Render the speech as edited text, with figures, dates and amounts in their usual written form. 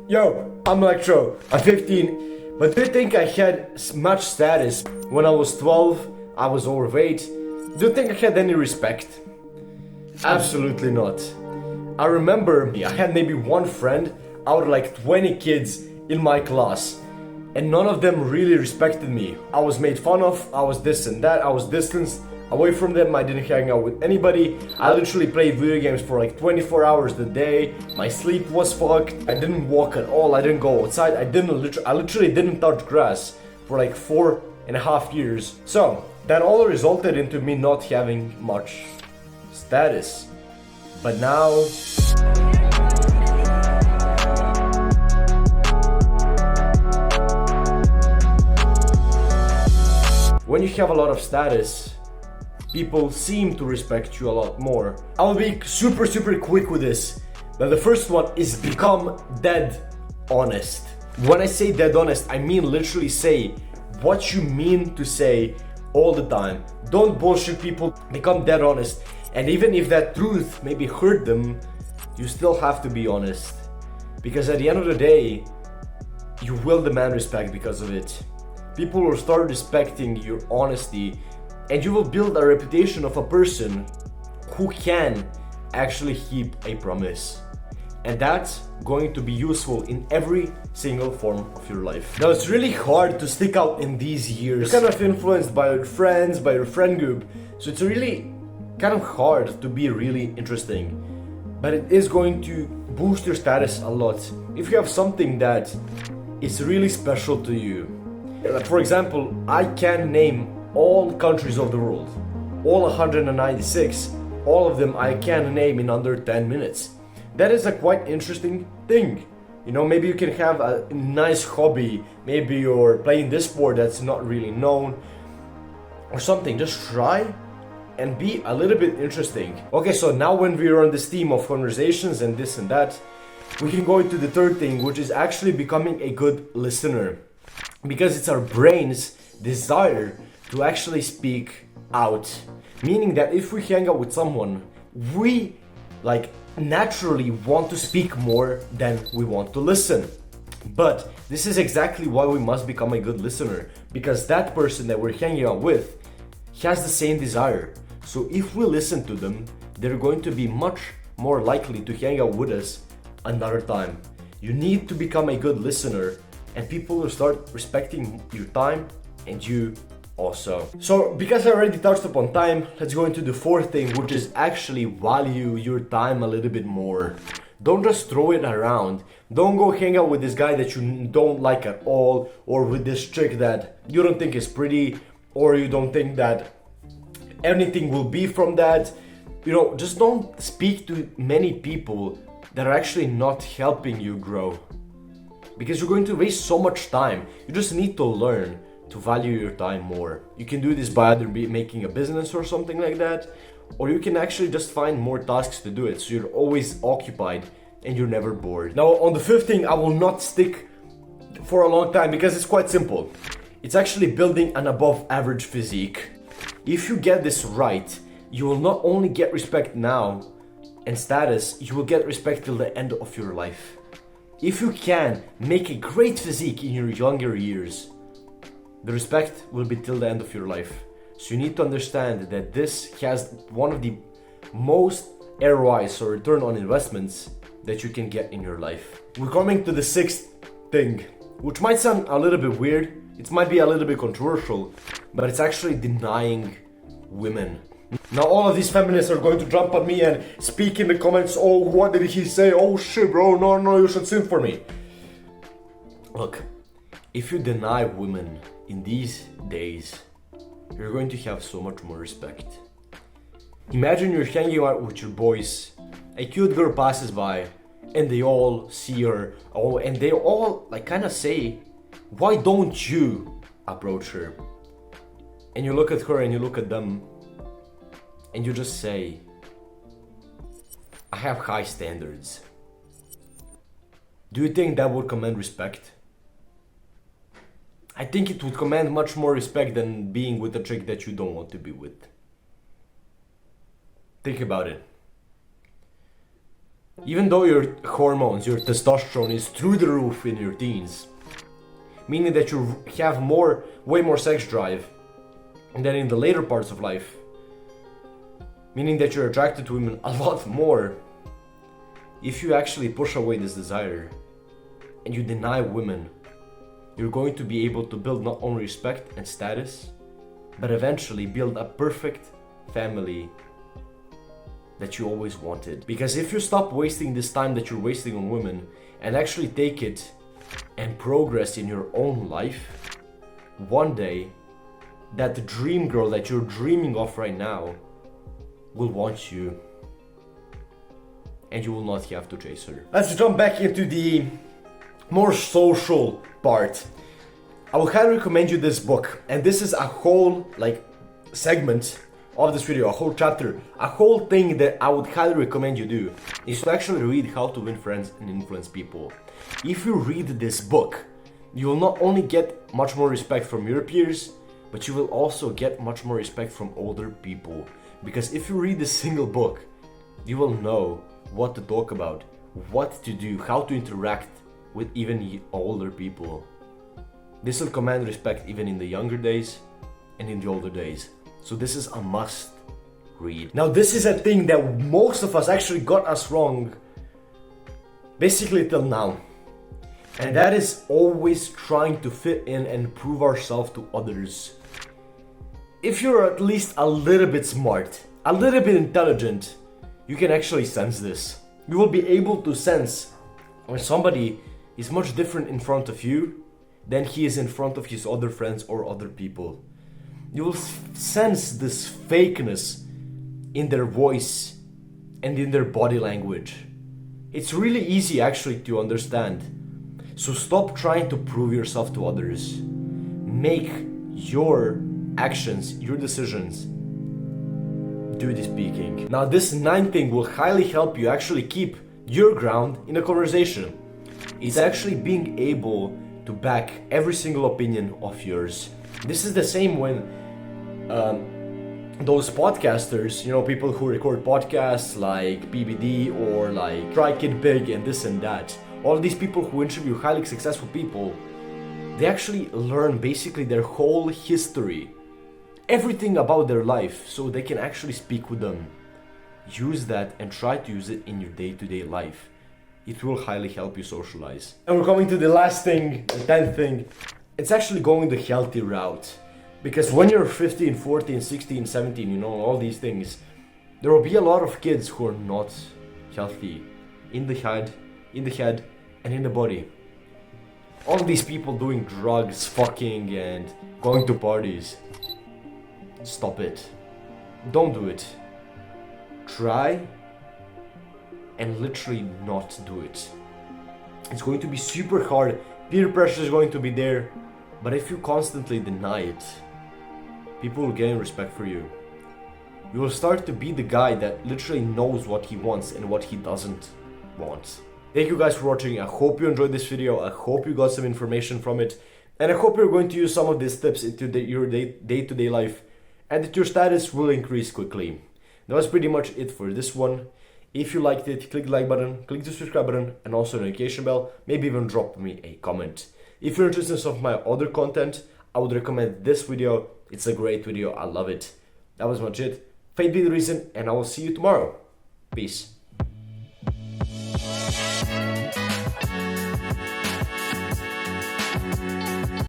Yo, I'm Electro, I'm 15, but do you think I had much status when I was 12, I was overweight? Do you think I had any respect? Absolutely not. I remember I had maybe one friend out of like 20 kids in my class, and none of them really respected me. I was made fun of, I was this and that, I was distanced away from them, I didn't hang out with anybody. I literally played video games for like 24 hours a day. My sleep was fucked. I didn't walk at all, I didn't go outside, I literally didn't touch grass for like 4.5 years. So that all resulted into me not having much status. But now when you have a lot of status, people seem to respect you a lot more. I'll be super quick with this. Now the first one is become dead honest. When I say dead honest, I mean literally say what you mean to say all the time. Don't bullshit people, become dead honest. And even if that truth maybe hurt them, you still have to be honest. Because at the end of the day, you will demand respect because of it. People will start respecting your honesty, and you will build a reputation of a person who can actually keep a promise. And that's going to be useful in every single form of your life. Now it's really hard to stick out in these years. You're kind of influenced by your friends, by your friend group. So it's really kind of hard to be really interesting. But it is going to boost your status a lot if you have something that is really special to you. For example, I can name all countries of the world, all 196, all of them I can name in under 10 minutes. That is a quite interesting thing. You know, maybe you can have a nice hobby, maybe you're playing this sport that's not really known or something. Just try and be a little bit interesting. Okay, so now when we're on this theme of conversations and this and that, we can go into the third thing, which is actually becoming a good listener. Because it's our brain's desire to actually speak out. Meaning that if we hang out with someone, we naturally want to speak more than we want to listen. But this is exactly why we must become a good listener, because that person that we're hanging out with has the same desire. So if we listen to them, they're going to be much more likely to hang out with us another time. You need to become a good listener, and people will start respecting your time and you also. So because I already touched upon time, let's go into the fourth thing, which is actually value your time a little bit more. Don't just throw it around. Don't go hang out with this guy that you don't like at all, or with this chick that you don't think is pretty, or you don't think that anything will be from that. You know, just don't speak to many people that are actually not helping you grow, because you're going to waste so much time. You just need to learn to value your time more. You can do this by either making a business or something like that, or you can actually just find more tasks to do it, so you're always occupied and you're never bored. Now on the fifth thing, I will not stick for a long time because it's quite simple. It's actually building an above average physique. If you get this right, you will not only get respect now and status, you will get respect till the end of your life. If you can make a great physique in your younger years, the respect will be till the end of your life. So you need to understand that this has one of the most ROIs, or return on investments, that you can get in your life. We're coming to the sixth thing, which might sound a little bit weird. It might be a little bit controversial, but it's actually denying women. Now all of these feminists are going to jump at me and speak in the comments, oh, what did he say? Oh shit, bro, no, you should sing for me. Look, if you deny women in these days, you're going to have so much more respect. Imagine you're hanging out with your boys, a cute girl passes by, and they all see her, and they all kind of say, why don't you approach her? And you look at her and you look at them, and you just say, I have high standards. Do you think that would command respect? I think it would command much more respect than being with a chick that you don't want to be with. Think about it. Even though your hormones, your testosterone is through the roof in your teens, meaning that you have way more sex drive than in the later parts of life, meaning that you're attracted to women a lot more. If you actually push away this desire and you deny women, you're going to be able to build not only respect and status, but eventually build a perfect family that you always wanted. Because if you stop wasting this time that you're wasting on women and actually take it and progress in your own life, one day that dream girl that you're dreaming of right now will want you, and you will not have to chase her. Let's jump back into the more social part. I would highly recommend you this book, and this is a whole segment of this video, a whole chapter, a whole thing that I would highly recommend you do, is to actually read How to Win Friends and Influence People. If you read this book, you will not only get much more respect from your peers, but you will also get much more respect from older people. Because if you read this single book, you will know what to talk about, what to do, how to interact with even older people. This will command respect even in the younger days and in the older days. So this is a must read. Now this is a thing that most of us actually got us wrong basically till now. And that is always trying to fit in and prove ourselves to others. If you're at least a little bit smart, a little bit intelligent, you can actually sense this. You will be able to sense when somebody is much different in front of you than he is in front of his other friends or other people. You will sense this fakeness in their voice and in their body language. It's really easy actually to understand. So stop trying to prove yourself to others. Make your actions, your decisions, do the speaking. Now this 9th thing will highly help you actually keep your ground in a conversation. It's actually being able to back every single opinion of yours. This is the same when those podcasters, people who record podcasts like PBD or like Try Kid Big and this and that, all of these people who interview highly successful people, they actually learn basically their whole history, everything about their life, so they can actually speak with them. Use that and try to use it in your day-to-day life. It will highly help you socialize. And we're coming to the last thing, the 10th thing. It's actually going the healthy route. Because when you're 15, 14, 16, 17, all these things, there will be a lot of kids who are not healthy in the head, and in the body. All these people doing drugs, fucking, and going to parties. Stop it. Don't do it. Try and literally not do it. It's going to be super hard. Peer pressure is going to be there. But if you constantly deny it, people will gain respect for you. You will start to be the guy that literally knows what he wants and what he doesn't want. Thank you guys for watching. I hope you enjoyed this video. I hope you got some information from it. And I hope you're going to use some of these tips into your day-to-day life and that your status will increase quickly. That was pretty much it for this one. If you liked it, click the like button, click the subscribe button, and also the notification bell. Maybe even drop me a comment. If you're interested in some of my other content, I would recommend this video. It's a great video. I love it. That was much it. Fate be the reason, and I will see you tomorrow. Peace.